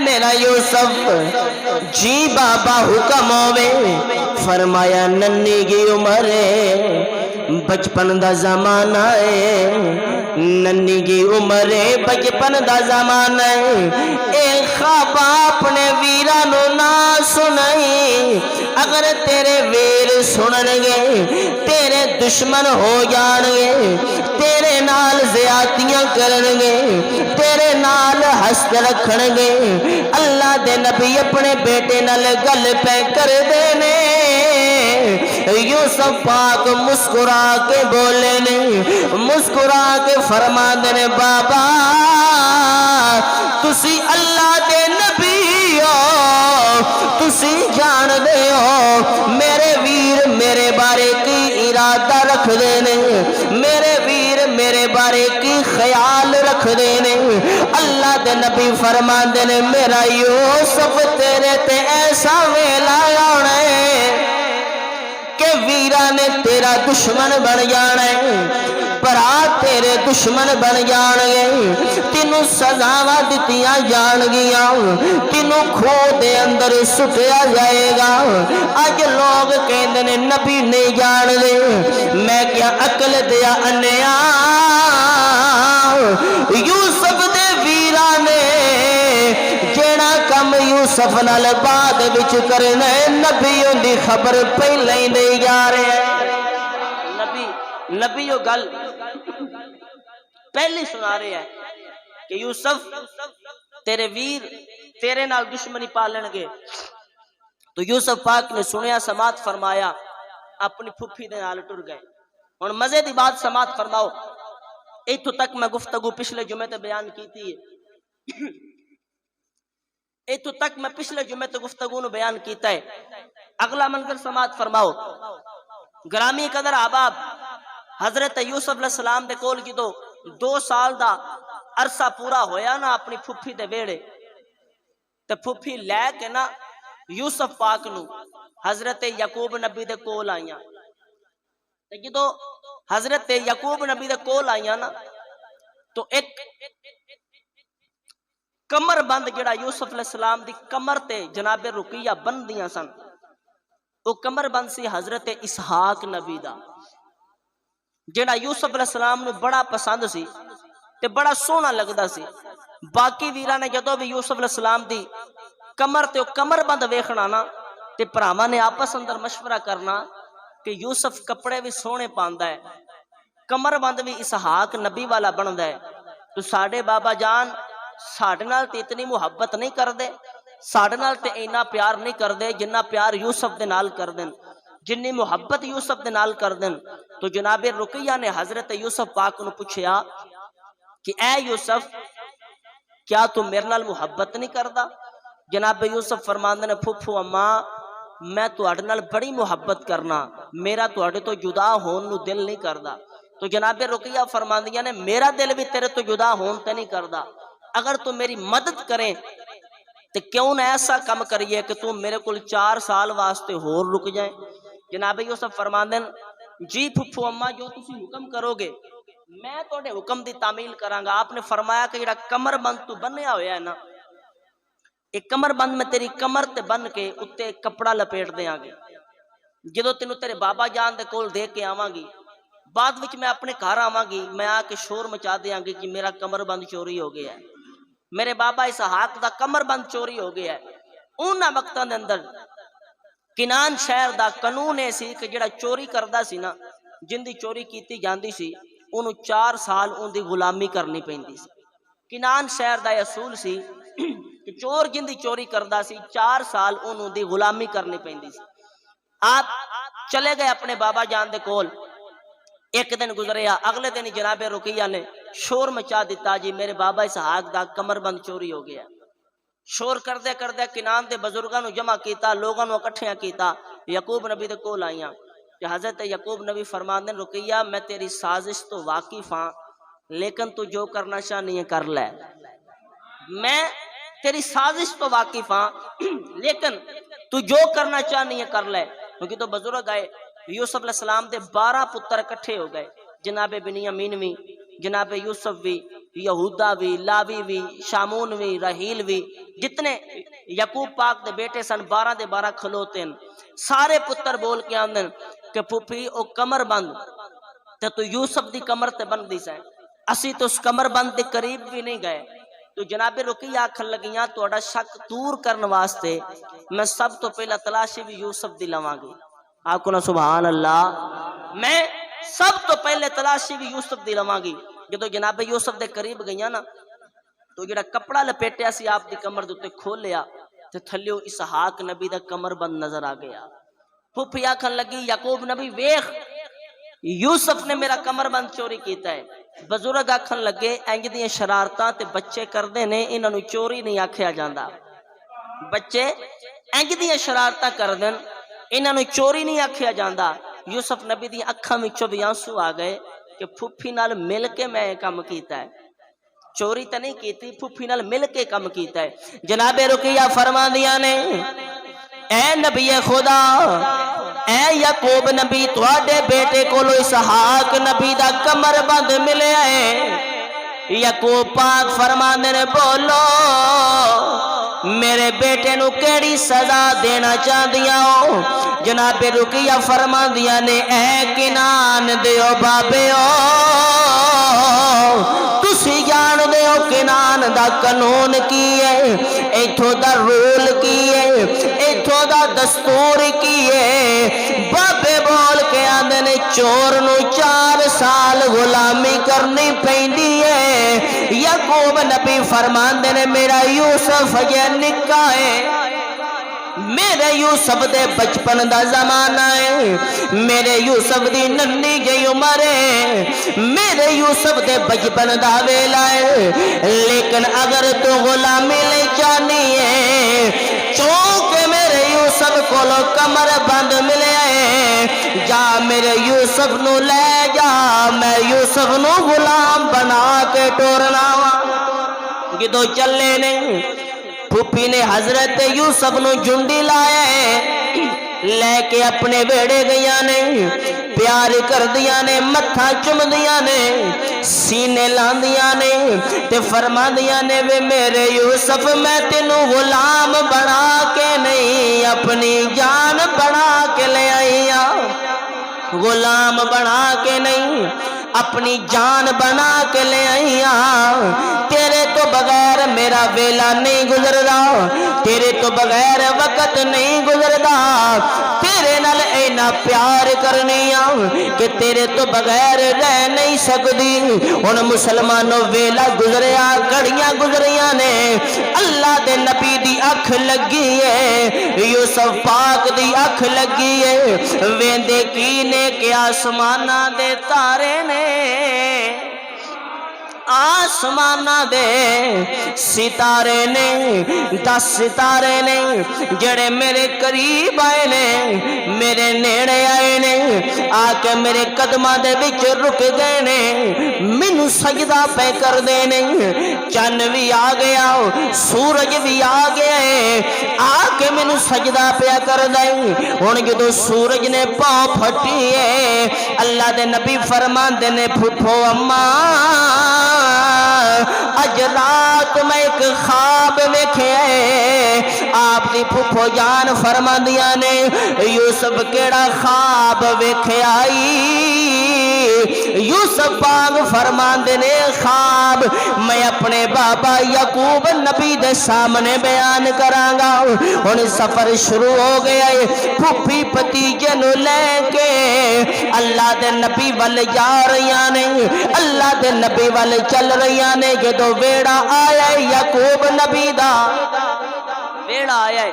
میرا یوسف جی بابا حکم ہوے فرمایا ننی کی عمر ہے بچپن دا زمانہ ہے ننی کی عمر ہے بچپن دا زمانہ ہے اے خواب اپنے ویرانو نہ سنائی اگر تیرے ویر سنن گے تیرے دشمن ہو جان گے تیرے نال زیادتیاں کرن گے تیرے نال ہست رکھن گے اللہ دے نبی اپنے بیٹے نال گل پہ کر دینے یوسف پاک مسکرا کے بولے نے مسکرا کے فرما دینے بابا تسی اللہ دے نبی ہو تسی جان دے ہو میرے ویر میرے بارے کی ارادہ رکھ دینے میرے ویر میرے بارے کی خیال رکھ دینے اللہ دے نبی فرما دینے میرا یوسف تیرے تے ایسا ویلا آنا ہے کہ ویرا نے تیرا دشمن بن جانا ہے برا تیرے دشمن بن جان گے تینوں سزاواں دتیاں جان گیاں تینوں کھو دے اندر سٹیا جائے گا اج لوگ کہندے نے نبی نہیں جان دے میں کیا عقل دیا انیا یوسف دے ویرا نے جیڑا کم یوسف نال بعد وچ کرنا ہے نبیوں دی خبر پہلے ہی دے جا رہے ہیں نبی وہ گل پہلے سنا رہے ہیں کہ یوسف تیرے ویر تیرے نال دشمنی پالن گے تو یوسف پاک نے سنیا سماعت فرمایا اپنی پھپھی دے نال ٹر گئے ہن مزے دی بات سماعت فرماؤ ایتھوں تک میں گفتگو پچھلے جمعے تے بیان کیتی ہے ایتھوں تک میں پچھلے جمعے تے گفتگو نو بیان کیتا ہے اگلا منظر سماعت فرماؤ گرامی قدر احباب حضرت یوسف علیہ السلام دے کول کی تو 2 سال دا عرصہ پورا ہویا نا اپنی پھپھی دے ویڑے تے پھپھی لے کے نا یوسف پاک نو حضرت یعقوب نبی دے کول آئیاں تے جدو حضرت یعقوب نبی دے کول آئیاں نا تو ایک کمر بند جڑا یوسف علیہ السلام دی کمر تے جناب رقیہ بندیاں سن وہ کمر بند سی حضرت اسحاق نبی دا جڑا یوسف علیہ السلام نو بڑا پسند سی تے بڑا سونا لگدا سی باقی ویراں نے جدوں بھی یوسف علیہ السلام دی کمر تے کمر بند ویکھنا نا تے بھراواں نے آپس اندر مشورہ کرنا کہ یوسف کپڑے بھی سونے پاندا ہے کمر بند بھی اسحاق نبی والا بندا ہے تو ساڈے بابا جان ساڈے نال تے اتنی محبت نہیں کردے ساڈے نال تے اینا پیار نہیں کردے جنہ پیار یوسف دے نال کردن جنی محبت یوسف دے نال کردن تو جناب رقیہ نے حضرت یوسف پاک نو پوچھیا کہ اے یوسف کیا تو میرے نال محبت نہیں کردا جناب یوسف فرماندے نے پھپھو اماں میں تواڈے نال بڑی محبت کرنا میرا تواڈے تو جدا ہون نو دل نہیں کردا تو جناب رقیہ فرماندیاں نے میرا دل بھی تیرے تو جدا ہون تے نہیں کردا اگر تو میری مدد کریں تو کیوں نہ ایسا کم کریے کہ تم میرے کل 4 سال واسطے ہور رک جائیں جناب یوسف فرماندے جی پھپھو اماں جو تسی حکم کرو گے میں تواڈے حکم دی تعمیل کراں گا آپ نے فرمایا کہ جڑا کمر بند تو بنیا ہویا ہے نا ایک کمر بند میں تیری کمر تے بن کے اتے کپڑا لپیٹ دیاں گے جدوں تینوں تیرے بابا جان دے کول دے کے آواں گی بعد وچ میں اپنے گھر آواں گی میں آ کے شور مچا دیاں گی کہ میرا کمر بند چوری ہو گیا ہے میرے بابا اسحاق دا کمر بند چوری ہو گیا ہے انہاں وقتاں دے اندر کنان شہر دا قانون ہے سی کہ جڑا چوری کردا سی نا جن دی چوری کیتی جاندی سی انہوں 4 سال ان دی غلامی کرنی پیندی سی کنان شہر دا اصول سی کہ چور جن دی چوری کردا سی 4 سال انہوں دی غلامی کرنی پیندی سی آپ چلے گئے اپنے بابا جان دے کول ایک دن گزریا اگلے دن جناب رقیہ نے شور مچا دیتا جی میرے بابا اسحاق دا کمر بند چوری ہو گیا شور کردے کردے کنان دے بزرگاں نو جمع کیتا لوگاں نو اکٹھیاں کیتا یعقوب نبی دے کول آئیاں کہ حضرت یعقوب نبی فرماندے رقیہ میں تیری سازش تو واقف ہاں لیکن تو جو کرنا چاہنی ہے کر لے میں تیری سازش تو واقف ہاں لیکن تو جو کرنا چاہنی ہے کر لے کیونکہ تو بزرگ آئے یوسف علیہ السلام دے 12 پتر اکٹھے ہو گئے جناب بنیامین وی جناب یوسف وی یہودا وی لاوی وی شامون وی رحیل وی جتنے یعقوب پاک دے بیٹے سن 12 دے 12 کھلوتے ہیں، سارے پتر بول کے آندن کہ پھوپھی او کمر بند تے تو یوسف دی کمر تے بند دی سائیں، اسی تو اس کمر بند دے قریب بھی نہیں گئے۔ تو جناب رقیہ آکھن لگیاں تہاڈا شک دور کرن واسطے میں سب تو پہلا تلاشی بھی یوسف دی لواں گی۔ آپ کو نا سبحان اللہ، میں سب تو پہلے تلاشی بھی یوسف دی لواں گی۔ جدو جناب یوسف دے قریب گئیاں نا تو جڑا کپڑا لپیٹیا سی آپ دی کمر دے تے کھولیا تے تھلیو اسحاق نبی دا کمر بند نظر آ گیا۔ پھوپھی آکھن لگی یعقوب نبی ویکھ یوسف نے میرا کمر بند چوری کیتا ہے۔ بزرگ آکھن لگے انج دی شرارتاں تے بچے کردے نے، انہاں نوں چوری نہیں آکھیا جاندا۔ بچے انج دی شرارتاں کردن، انہاں نوں چوری نہیں آکھیا جاندا۔ یوسف نبی دی اکھاں وچوں بھی آنسو آ گئے کہ پھوپھی نال مل کے میں یہ کام کیتا ہے، چوری تے نہیں کیتی، پھوپھی نال مل کے کام کیتا ہے۔ جناب رقیہ فرماندیاں نے اے نبی خدا، اے یعقوب نبی تواڈے بیٹے کولو اسحاق نبی دا کمر بند ملیا ہے۔ یعقوب پاک فرماندے نے بولو میرے بیٹے نو کیڑی سزا دینا چاہدیاں ہو؟ جناب رقیہ فرماندیاں نے اے کنان دیو بابیو، تسی جان دیو کنان دا قانون کی ہے، ایتھوں دا رول کی ہے، ایتھوں دا دستور کی ہے۔ بابے بول کے آندے نے چور نو 4 سال غلامی کرنی پیندی ہے۔ یعقوب نبی فرماندے نے میرا یوسف یہ نکا ہے، میرے یوسف دے بچپن دا زمانہ ہے، میرے یوسف دی ننی جی عمر ہے، میرے یوسف دے بچپن دا ویلا ہے، لیکن اگر تو غلامی لے جانی ہے چونکہ میرے یوسف کولو کمر بند ملے ہے، جا میرے یوسف نو لے جا، میں یوسف نو غلام بنا کے ٹورنا وا۔ گدو چلے نے پھوپھی نے حضرت یوسف نو جھنڈی لائے لے کے اپنے بیڑے گیا نے، پیار کر دیا نے، متھا چم دیا نے، سینے لان دیا نے تے فرما دیا نے وے میرے یوسف میں تینوں غلام بنا کے نہیں اپنی جان بنا کے لے آئی ہاں، غلام بنا کے نہیں اپنی جان بنا کے لے آئی ہاں۔ تیرے تو بغیر میرا ویلا نہیں گزردا، تیرے تو بغیر وقت نہیں گزردا، تیرے نال اینا پیار کرنی ہاں کہ تیرے تو بغیر رہ نہیں سکدی۔ ہن مسلمانوں ویلا گزریا، گھڑیاں گزریاں نے، اللہ دے نبی دی اکھ لگی ہے، یوسف پاک دی اکھ لگی ہے، ویندے کی نے کہ آسمانہ دے تارے نے، آسمانہ دے ستارے نے، 10 ستارے نے جڑے میرے قریب آئے نے، میرے نیڑے آئے نے، آ کے میرے قدمہ دے وچ رک گئے نے، مینو سجدہ پہ کر دے نے۔ چند بھی آ گیا، سورج بھی آ گیا ہے، آ کے مینو سجدہ پہ کر دے۔ ہن جدو سورج نے پاؤں پھٹی ہے، اللہ دے نبی فرماندے نے پھپھو اماں اج رات میں ایک خواب ویکھے، آپ دی پھپھو جان فرماندیاں نے یوسف کیڑا خواب ویکھے آئی؟ یوسف پاک فرماندے نے خواب میں اپنے بابا یعقوب نبی دے سامنے بیان کراں گا۔ ہن سفر شروع ہو گیا ہے، پھپھی بھتیجے نو لے کے اللہ دے نبی ول جا رہیاں نے، اللہ دے نبی ول چل رہیاں نے۔ جدو ویڑا آیا ہے یعقوب نبی دا، ویڑا آیا ہے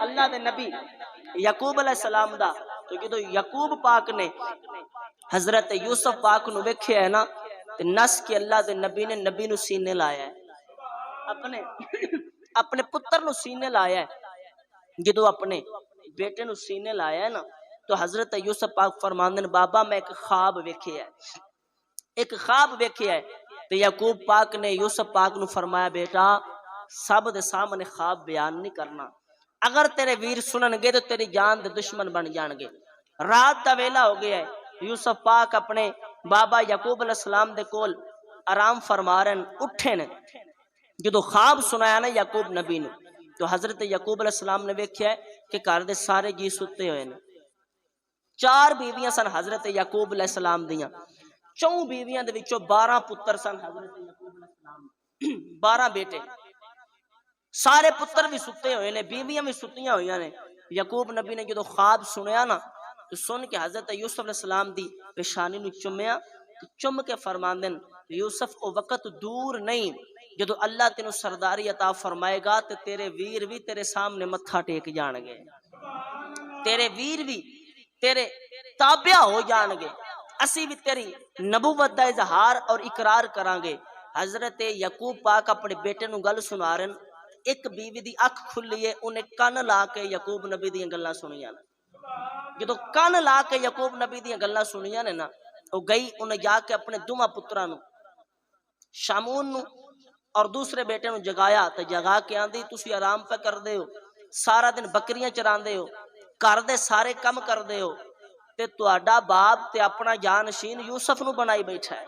اللہ دے نبی یعقوب علیہ السلام دا، تو جدو یعقوب پاک نے حضرت یوسف پاک نو ویکھیا ہے نا تے نس کے اللہ دے نبی نے نبی نو سینے لایا ہے، اپنے پتر نو سینے لایا ہے۔ جدو اپنے بیٹے نو سینے لایا ہے نا تو حضرت یوسف پاک فرماندے نے بابا میں ایک خواب ویکھیا ہے، ایک خواب ویکھیا ہے۔ تو یعقوب پاک نے یوسف پاک نو فرمایا بیٹا سب دے سامنے خواب بیان نہیں کرنا، اگر تیرے ویر سنن گے تو تیری جان دے دشمن بن جان گے۔ رات دا ویلا ہو گیا ہے، یوسف پاک اپنے بابا یعقوب علیہ السلام دے کول آرام فرما رہے ہیں، اٹھے نے جدو خواب سنایا نا یعقوب نبی نو تو حضرت یعقوب علیہ السلام نے ویکھیا ہے کہ گھر دے سارے جی ستے ہوئے نے. 4 بیویاں سن حضرت یعقوب علیہ السلام دیاں. 4 بیویاں دے وچوں 12 پتر سن حضرت یعقوب علیہ السلام دے. 12 بیٹے. سارے پتر بھی ستے ہوئے نے, بیویاں بھی ستیاں ہوئیاں نے. یعقوب نبی نے جدو خواب سنیا نا تو سن کے حضرت یوسف علیہ السلام دی پیشانی نو چومیا, چم کے فرماندن یوسف او وقت دور نہیں جدو اللہ تینوں سرداری عطا فرمائے گا تے تیرے ویر بھی تیرے سامنے متھا ٹیک جان گے, تیرے ویر بھی تیرے تابع ہو جان گے, اسی بھی تیری نبوت دا اظہار اور اقرار کران گے. حضرت یعقوب پاک اپنے بیٹے نو گل سنا رہے. ایک بیوی دی اکھ کھلی ہے, انہیں کن لا کے یعقوب نبی دیاں گلاں سنیاں. جدو کن لا کے یعقوب نبی دیاں گلاں سنیاں نے نا, وہ گئی انہیں جا کے اپنے دوواں پتراں نو شامون نو اور دوسرے بیٹے نو جگایا تے جگا کے آندی تسی آرام پہ کر دے ہو, سارا دن بکریاں چراندے ہو, گھر دے سارے کم کر دے ہو, تے تہاڈا باپ تے اپنا جانشین یوسف نو بنائی بیٹھا ہے.